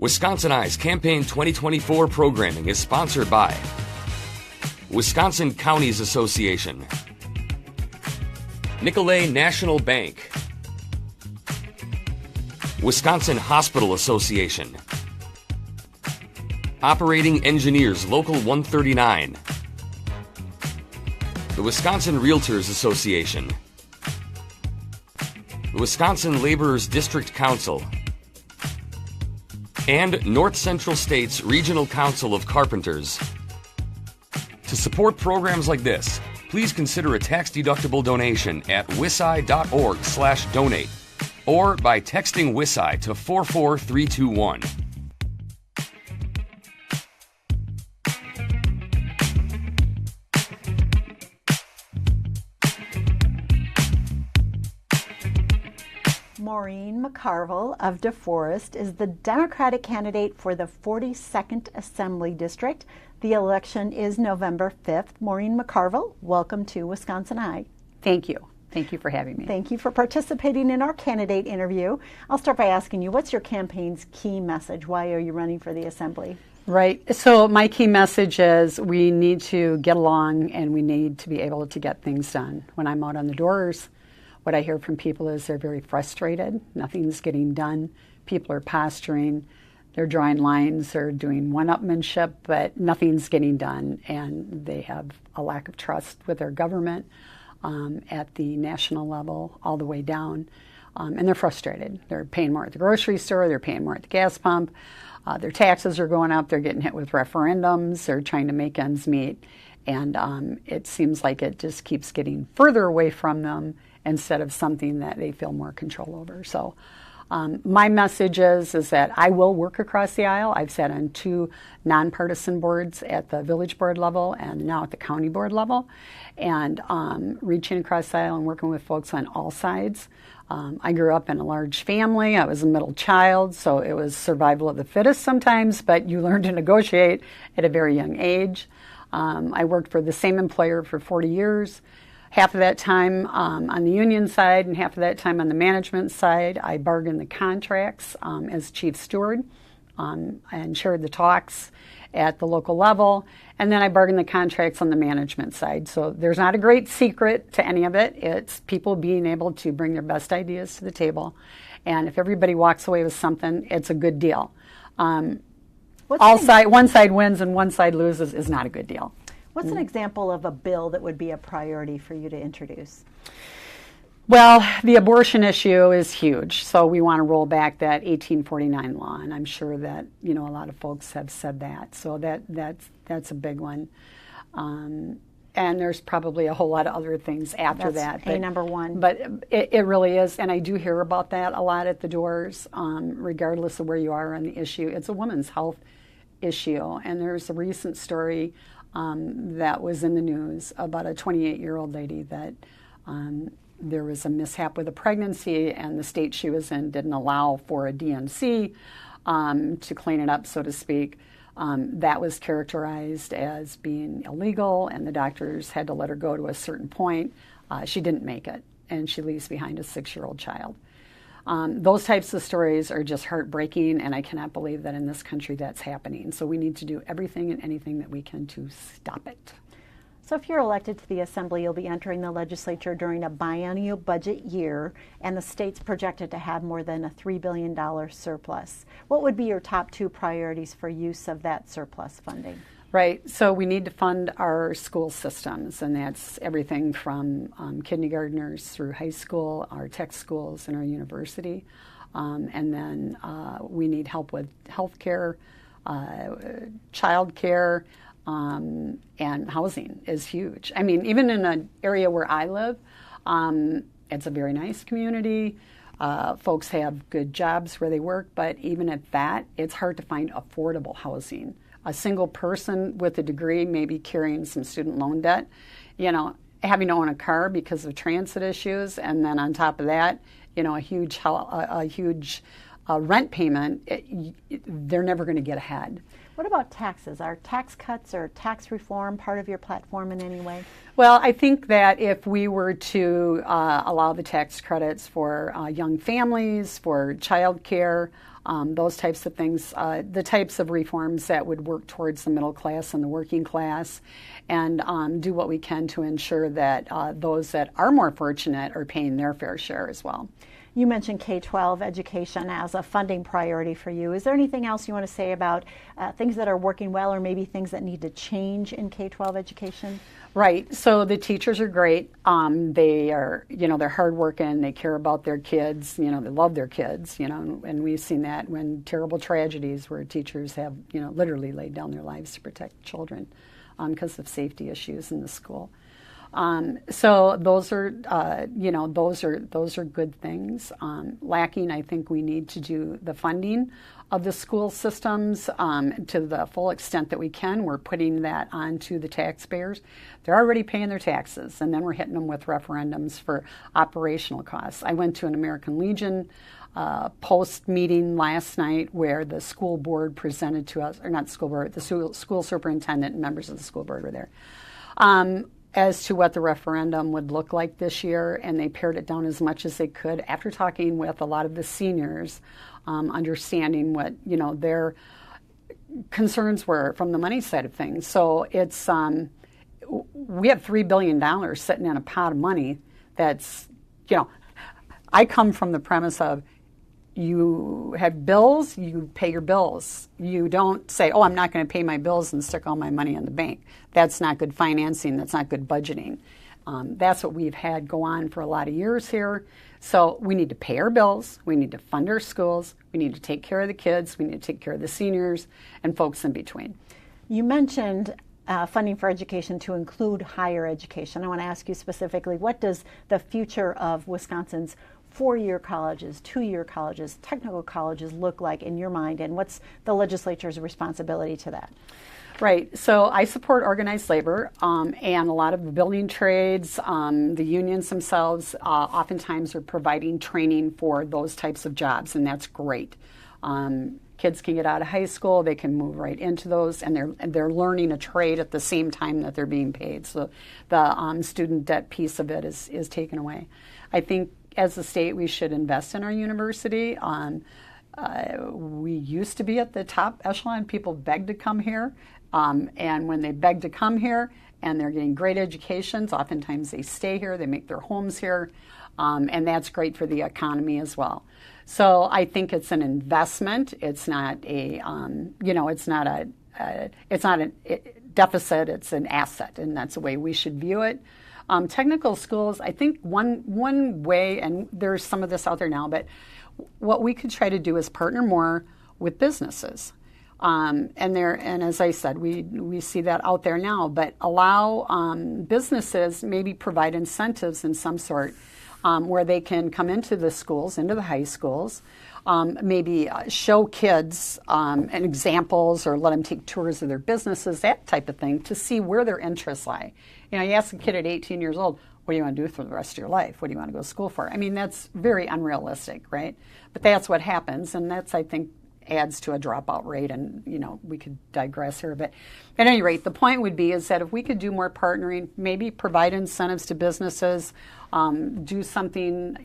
WisconsinEye's Campaign 2024 programming is sponsored by Wisconsin Counties Association, Nicolet National Bank, Wisconsin Hospital Association, Operating Engineers Local 139, the Wisconsin Realtors Association, the Wisconsin Laborers District Council, and North Central State's Regional Council of Carpenters. To support programs like this, please consider a tax-deductible donation at wisci.org/donate or by texting WisCi to 44321. Maureen McCarville of DeForest is the Democratic candidate for the 42nd Assembly District. The election is November 5th. Maureen McCarville, welcome to WisconsinEye. Thank you. Thank you for having me. Thank you for participating in our candidate interview. I'll start by asking you, what's your campaign's key message? Why are you running for the Assembly? Right. So my key message is we need to get along and we need to be able to get things done. When I'm out on the doors, what I hear from people is they're very frustrated. Nothing's getting done. People are posturing. They're drawing lines. They're doing one-upmanship, but nothing's getting done. And they have a lack of trust with their government at the national level all the way down. And they're frustrated. They're paying more at the grocery store. They're paying more at the gas pump. Their taxes are going up. They're getting hit with referendums. They're trying to make ends meet. And it seems like it just keeps getting further away from them instead of something that they feel more control over. So my message is that I will work across the aisle. I've sat on 2 nonpartisan boards at the village board level and now at the county board level, and reaching across the aisle and working with folks on all sides. I grew up in a large family. I was a middle child, so it was survival of the fittest sometimes, but you learn to negotiate at a very young age. I worked for the same employer for 40 years. Half of that time on the union side and half of that time on the management side. I bargained the contracts as chief steward and chaired the talks at the local level. And then I bargained the contracts on the management side. So there's not a great secret to any of it. It's people being able to bring their best ideas to the table. And if everybody walks away with something, it's a good deal. One side wins and one side loses is not a good deal. What's an example of a bill that would be a priority for you to introduce? Well, the abortion issue is huge. So we want to roll back that 1849 law, and I'm sure that a lot of folks have said that. So that's a big one. And there's probably a whole lot of other things after that. But number one. But it really is, and I do hear about that a lot at the doors, regardless of where you are on the issue. It's a women's health issue, and there's a recent story that was in the news about a 28-year-old lady that there was a mishap with a pregnancy, and the state she was in didn't allow for a DNC to clean it up, so to speak. That was characterized as being illegal, and the doctors had to let her go to a certain point. She didn't make it, and she leaves behind a 6-year-old child. Those types of stories are just heartbreaking, and I cannot believe that in this country that's happening. So we need to do everything and anything that we can to stop it. So if you're elected to the Assembly, you'll be entering the legislature during a biennial budget year, and the state's projected to have more than a $3 billion surplus. What would be your top 2 priorities for use of that surplus funding? Right. So we need to fund our school systems, and that's everything from kindergartners through high school, our tech schools, and our university. And then we need help with health care, child care, and housing is huge. I mean, even in an area where I live, it's a very nice community. Folks have good jobs where they work, but even at that, it's hard to find affordable housing. A single person with a degree maybe carrying some student loan debt, having to own a car because of transit issues, and then on top of that, a huge rent payment, they're never going to get ahead. What about taxes? Are tax cuts or tax reform part of your platform in any way? Well, I think that if we were to allow the tax credits for young families, for child care, those types of things, the types of reforms that would work towards the middle class and the working class, and do what we can to ensure that those that are more fortunate are paying their fair share as well. You mentioned K-12 education as a funding priority for you. Is there anything else you want to say about things that are working well or maybe things that need to change in K-12 education? Right. So the teachers are great. They are, they're hardworking. They care about their kids. They love their kids. And we've seen that when terrible tragedies where teachers have, literally laid down their lives to protect children because of safety issues in the school. So those are, those are good things. Lacking, I think we need to do the funding of the school systems to the full extent that we can. We're putting that onto the taxpayers. They're already paying their taxes, and then we're hitting them with referendums for operational costs. I went to an American Legion post meeting last night where the school board presented to us, or not school board, the school superintendent and members of the school board were there, as to what the referendum would look like this year, and they pared it down as much as they could after talking with a lot of the seniors, understanding what their concerns were from the money side of things. So it's we have $3 billion sitting in a pot of money that's, I come from the premise of you have bills, you pay your bills. You don't say, I'm not going to pay my bills and stick all my money in the bank. That's not good financing. That's not good budgeting. That's what we've had go on for a lot of years here. So we need to pay our bills. We need to fund our schools. We need to take care of the kids. We need to take care of the seniors and folks in between. You mentioned funding for education to include higher education. I want to ask you specifically, what does the future of Wisconsin's 4-year colleges, 2-year colleges, technical colleges look like in your mind, and what's the legislature's responsibility to that? Right. So I support organized labor, and a lot of the building trades, the unions themselves, oftentimes are providing training for those types of jobs, and that's great. Kids can get out of high school, they can move right into those, and they're learning a trade at the same time that they're being paid. So the student debt piece of it is taken away. I think as a state, we should invest in our university. We used to be at the top echelon. People beg to come here. And when they beg to come here and they're getting great educations, oftentimes they stay here, they make their homes here, and that's great for the economy as well. So I think it's an investment. It's not a, it's not a deficit. It's an asset, and that's the way we should view it. Technical schools, I think one way, and there's some of this out there now, but what we could try to do is partner more with businesses. And as I said, we see that out there now, but allow businesses maybe provide incentives in some sort where they can come into the schools, into the high schools, maybe show kids and examples or let them take tours of their businesses, that type of thing, to see where their interests lie. You ask a kid at 18 years old, what do you want to do for the rest of your life? What do you want to go to school for? I mean, that's very unrealistic, right? But that's what happens, and that's, I think, adds to a dropout rate, and, we could digress here. But at any rate, the point would be is that if we could do more partnering, maybe provide incentives to businesses, do something,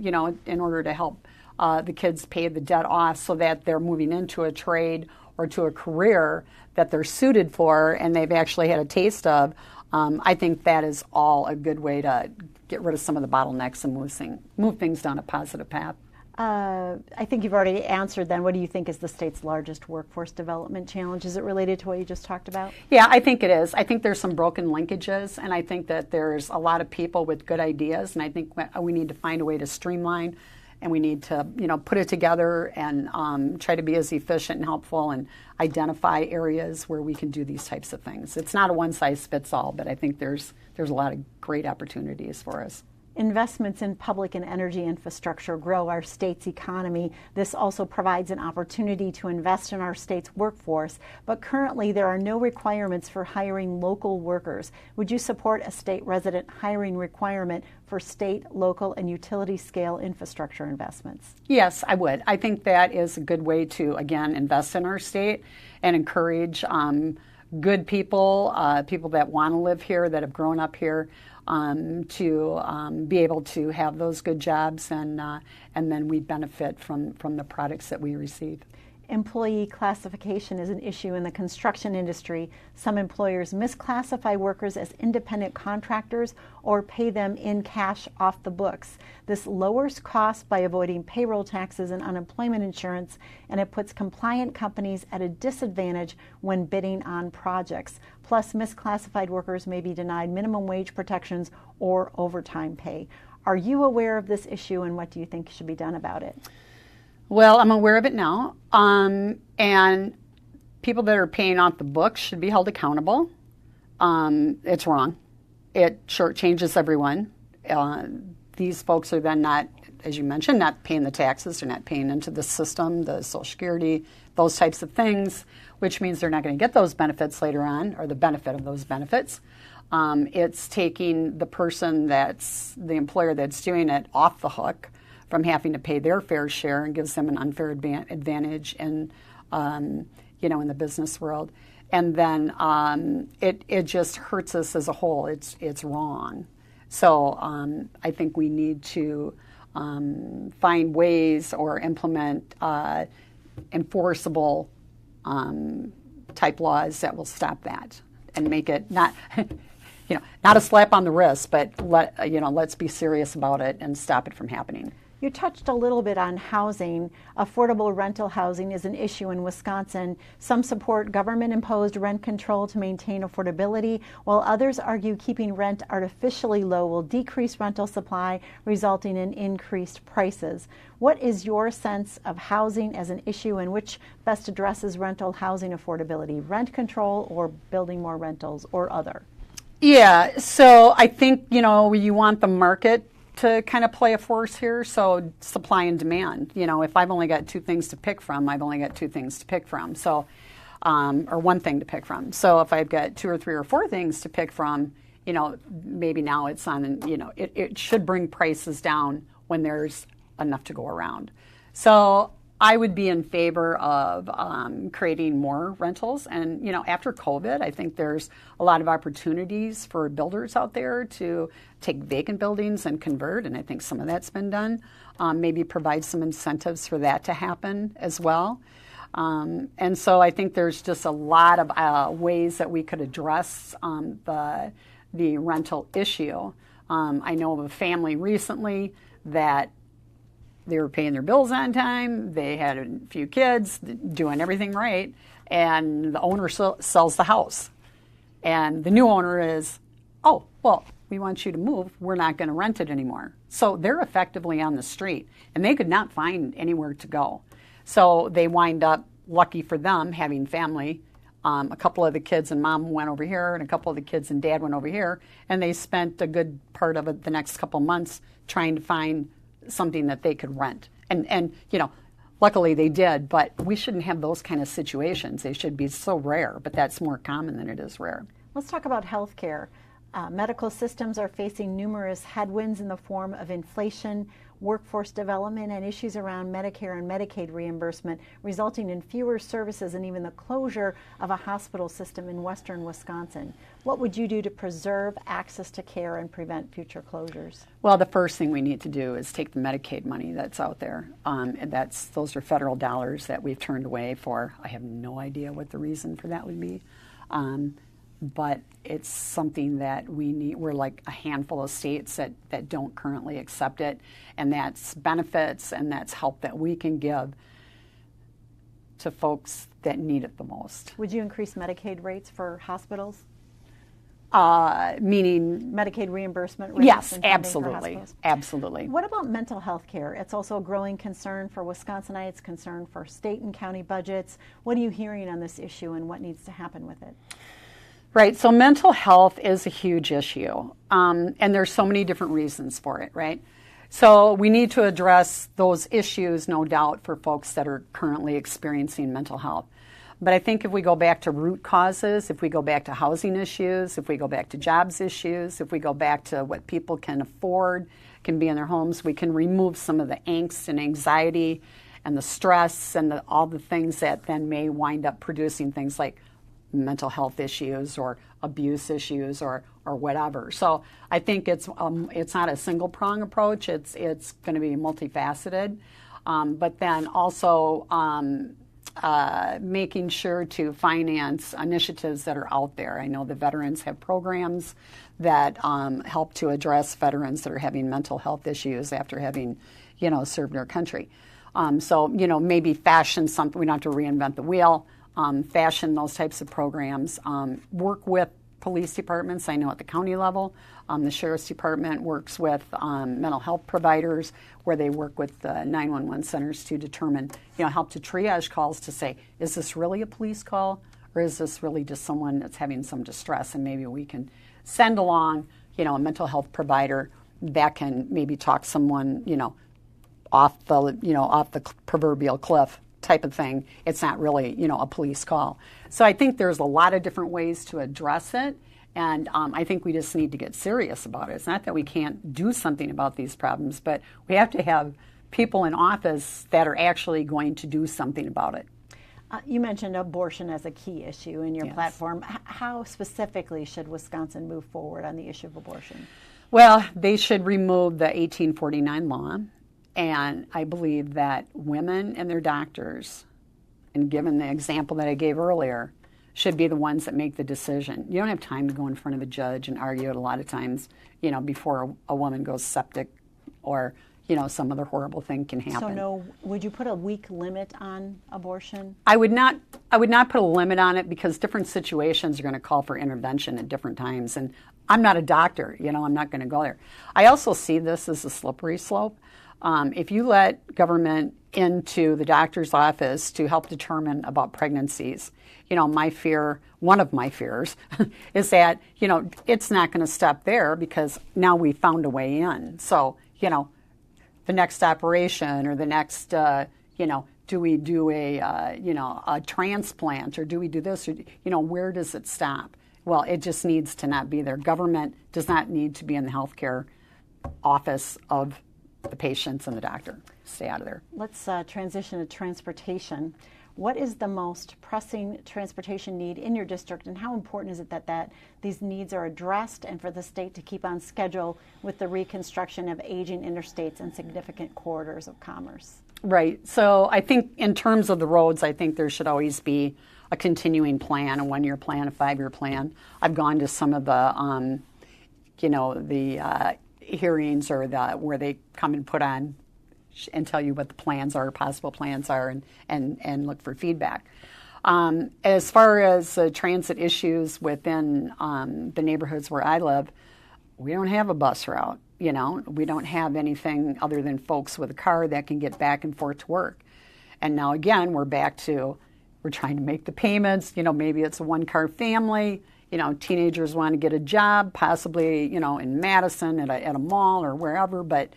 in order to help the kids pay the debt off so that they're moving into a trade or to a career that they're suited for and they've actually had a taste of. I think that is all a good way to get rid of some of the bottlenecks and move things down a positive path. I think you've already answered then. What do you think is the state's largest workforce development challenge? Is it related to what you just talked about? Yeah, I think it is. I think there's some broken linkages, and I think that there's a lot of people with good ideas, and I think we need to find a way to streamline, and we need to, put it together and try to be as efficient and helpful and identify areas where we can do these types of things. It's not a one-size-fits-all, but I think there's a lot of great opportunities for us. Investments in public and energy infrastructure grow our state's economy. This also provides an opportunity to invest in our state's workforce, but currently there are no requirements for hiring local workers. Would you support a state resident hiring requirement for state, local, and utility scale infrastructure investments? Yes, I would. I think that is a good way to, again, invest in our state and encourage good people, people that want to live here, that have grown up here, to be able to have those good jobs, and then we benefit from the products that we receive. Employee classification is an issue in the construction industry. Some employers misclassify workers as independent contractors or pay them in cash off the books. This lowers costs by avoiding payroll taxes and unemployment insurance, and it puts compliant companies at a disadvantage when bidding on projects. Plus, misclassified workers may be denied minimum wage protections or overtime pay. Are you aware of this issue, and what do you think should be done about it? Well, I'm aware of it now, and people that are paying off the books should be held accountable. It's wrong. It shortchanges everyone. These folks are then not, as you mentioned, not paying the taxes. They're not paying into the system, the Social Security, those types of things, which means they're not going to get those benefits later on, or the benefit of those benefits. It's taking the person that's the employer that's doing it off the hook from having to pay their fair share, and gives them an unfair advantage in, in the business world. And then it just hurts us as a whole. It's wrong. So I think we need to find ways or implement enforceable type laws that will stop that and make it not, not a slap on the wrist, but let's be serious about it and stop it from happening. You touched a little bit on housing. Affordable rental housing is an issue in Wisconsin. Some support government-imposed rent control to maintain affordability, while others argue keeping rent artificially low will decrease rental supply, resulting in increased prices. What is your sense of housing as an issue, and which best addresses rental housing affordability, rent control or building more rentals, or other? Yeah, so I think, you want the market to kind of play a force here, so supply and demand. If I've only got two things to pick from, I've only got two things to pick from, so or one thing to pick from. So if I've got two or three or four things to pick from, maybe now it's on, it should bring prices down when there's enough to go around. So I would be in favor of creating more rentals. And, after COVID, I think there's a lot of opportunities for builders out there to take vacant buildings and convert, and I think some of that's been done. Maybe provide some incentives for that to happen as well. And so I think there's just a lot of ways that we could address the rental issue. I know of a family recently that they were paying their bills on time, they had a few kids, doing everything right, and the owner sells the house. And the new owner is, oh, well, we want you to move, we're not going to rent it anymore. So they're effectively on the street, and they could not find anywhere to go. So they wind up, lucky for them, having family. A couple of the kids and mom went over here, and a couple of the kids and dad went over here, and they spent a good part of it the next couple of months trying to find something that they could rent. And luckily they did, but we shouldn't have those kind of situations. They should be so rare, but that's more common than it is rare. Let's talk about health care. Medical systems are facing numerous headwinds in the form of inflation, workforce development, and issues around Medicare and Medicaid reimbursement, resulting in fewer services and even the closure of a hospital system in western Wisconsin. What would you do to preserve access to care and prevent future closures? Well, the first thing we need to do is take the Medicaid money that's out there. And those are federal dollars that we've turned away for. I have no idea what the reason for that would be. But it's something that we need. We're like a handful of states that don't currently accept it, and that's benefits and that's help that we can give to folks that need it the most. Would you increase Medicaid rates for hospitals? Meaning Medicaid reimbursement rates? Yes, absolutely. Absolutely. What about mental health care? It's also a growing concern for WisconsinEye. It's a concern for state and county budgets. What are you hearing on this issue, and what needs to happen with it? Right, so mental health is a huge issue, and there's so many different reasons for it, right? So we need to address those issues, no doubt, for folks that are currently experiencing mental health. But I think if we go back to root causes, if we go back to housing issues, if we go back to jobs issues, if we go back to what people can afford, can be in their homes, we can remove some of the angst and anxiety and the stress and all the things that then may wind up producing things like mental health issues or abuse issues or whatever. So I think it's not a single prong approach. It's going to be multifaceted, but then also making sure to finance initiatives that are out there. I know the veterans have programs that help to address veterans that are having mental health issues after having, served their country. So maybe fashion something. We don't have to reinvent the wheel. Fashion those types of programs. Work with police departments. I know at the county level, the sheriff's department works with mental health providers, where they work with 911 centers to determine, help to triage calls to say, is this really a police call, or is this really just someone that's having some distress, and maybe we can send along, a mental health provider that can maybe talk someone, off the proverbial cliff type of thing. It's not really, a police call. So I think there's a lot of different ways to address it, and I think we just need to get serious about it. It's not that we can't do something about these problems, but we have to have people in office that are actually going to do something about it. You mentioned abortion as a key issue in your Yes. platform. How specifically should Wisconsin move forward on the issue of abortion? Well, they should remove the 1849 law. And I believe that women and their doctors, and given the example that I gave earlier, should be the ones that make the decision. You don't have time to go in front of a judge and argue it a lot of times, before a woman goes septic or, some other horrible thing can happen. So would you put a week limit on abortion? I would not put a limit on it, because different situations are going to call for intervention at different times. And I'm not a doctor, I'm not going to go there. I also see this as a slippery slope. If you let government into the doctor's office to help determine about pregnancies, one of my fears is that, it's not going to stop there, because now we found a way in. So, the next operation, or the next, do we do a transplant, or do we do this, or, where does it stop? Well, it just needs to not be there. Government does not need to be in the healthcare office of the patients and the doctor. Stay out of there. Let's transition to transportation. What is the most pressing transportation need in your district, and how important is it that these needs are addressed, and for the state to keep on schedule with the reconstruction of aging interstates and significant corridors of commerce? Right. So I think in terms of the roads, I think there should always be a continuing plan, a 1-year plan, a 5-year plan. I've gone to some of the, hearings, or where they come and put on and tell you what the plans are, possible plans are, and look for feedback. As far as transit issues within the neighborhoods where I live, we don't have a bus route. We don't have anything other than folks with a car that can get back and forth to work. And now again, we're trying to make the payments. Maybe it's a 1-car family. Teenagers want to get a job, possibly, in Madison at a mall or wherever, but,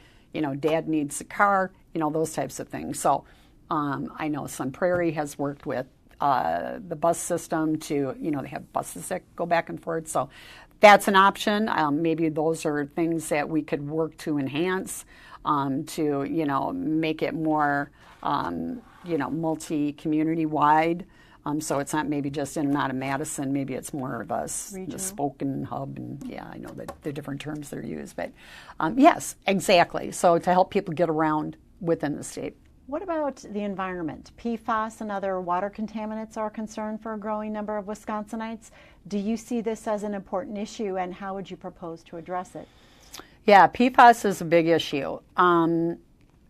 dad needs a car, those types of things. So I know Sun Prairie has worked with the bus system to, they have buses that go back and forth. So that's an option. Maybe those are things that we could work to enhance, to, make it more, multi-community wide. So it's not maybe just in and out of Madison. Maybe it's more of the spoken hub, and I know that the different terms that are used. But yes, exactly. So to help people get around within the state. What about the environment? PFAS and other water contaminants are a concern for a growing number of Wisconsinites. Do you see this as an important issue, and how would you propose to address it? Yeah, PFAS is a big issue.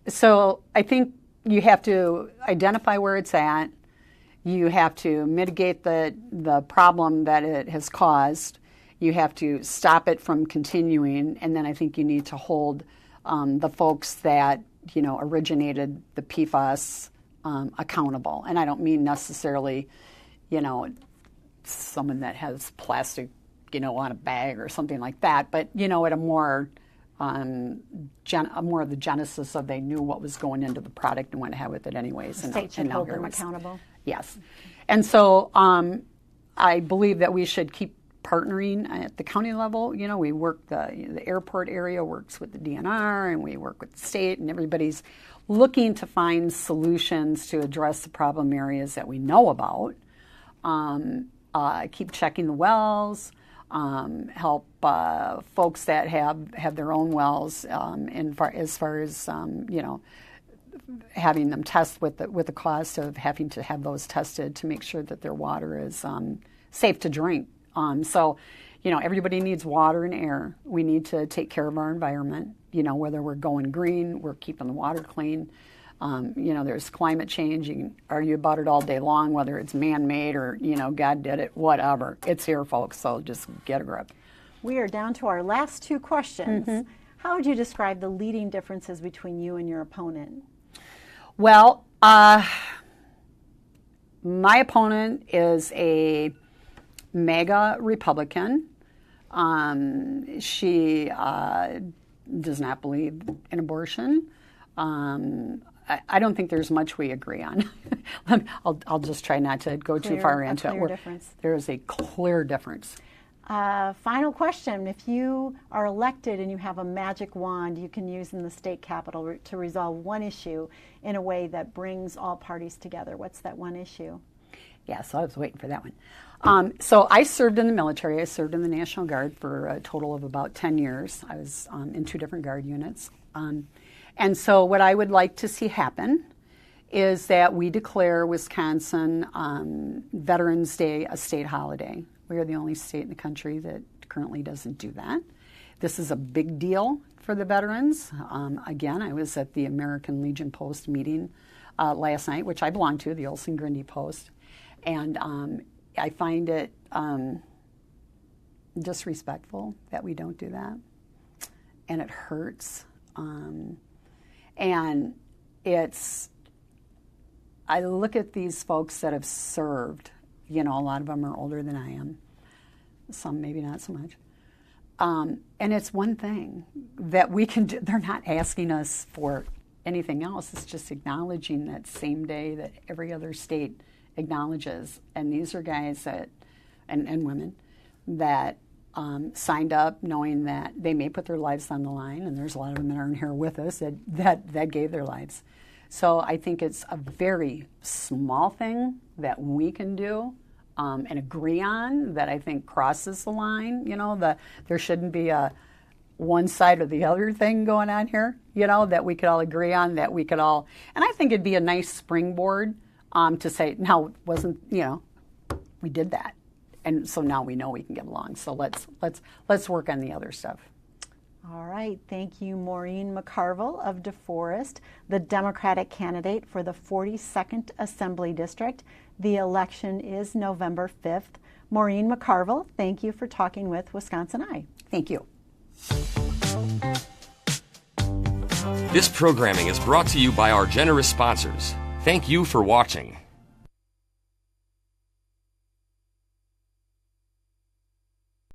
So I think you have to identify where it's at. You have to mitigate the problem that it has caused. You have to stop it from continuing, and then I think you need to hold the folks that originated the PFAS accountable. And I don't mean necessarily, someone that has plastic, on a bag or something like that. But, at a more more of the genesis of they knew what was going into the product and went ahead with it anyways. The state should hold them accountable. Yes. And so I believe that we should keep partnering at the county level. We work, the airport area works with the DNR, and we work with the state, and everybody's looking to find solutions to address the problem areas that we know about. Keep checking the wells, help folks that have their own wells, as far as having them test with the cost of having to have those tested to make sure that their water is safe to drink. So everybody needs water and air. We need to take care of our environment. Whether we're going green, we're keeping the water clean. There's climate change. You can argue about it all day long, whether it's man-made or, God did it, whatever. It's here, folks, so just get a grip. We are down to our last two questions. Mm-hmm. How would you describe the leading differences between you and your opponent? Well, my opponent is a MAGA Republican. She does not believe in abortion. I don't think there's much we agree on. I'll just try not to go too far into it. Difference. There is a clear difference. Final question. If you are elected and you have a magic wand you can use in the state capitol to resolve one issue in a way that brings all parties together, what's that one issue? Yeah, so I was waiting for that one. So I served in the military. I served in the National Guard for a total of about 10 years. I was in 2 different Guard units. And so what I would like to see happen is that we declare Wisconsin Veterans Day a state holiday. We are the only state in the country that currently doesn't do that. This is a big deal for the veterans. Again, I was at the American Legion Post meeting last night, which I belong to, the Olson-Grundy Post. And I find it disrespectful that we don't do that. And it hurts. And I look at these folks that have served, a lot of them are older than I am, some maybe not so much. And it's one thing that we can do. They're not asking us for anything else. It's just acknowledging that same day that every other state acknowledges. And these are guys and women that signed up knowing that they may put their lives on the line, and there's a lot of them that aren't here with us that gave their lives. So I think it's a very small thing that we can do and agree on that I think crosses the line. There shouldn't be a one side or the other thing going on here, that we could all agree on, that we could all, and I think it'd be a nice springboard to say, no, we did that. And so now we know we can get along. So let's work on the other stuff. All right. Thank you, Maureen McCarville of DeForest, the Democratic candidate for the 42nd Assembly District. The election is November 5th. Maureen McCarville, thank you for talking with WisconsinEye. Thank you. This programming is brought to you by our generous sponsors. Thank you for watching.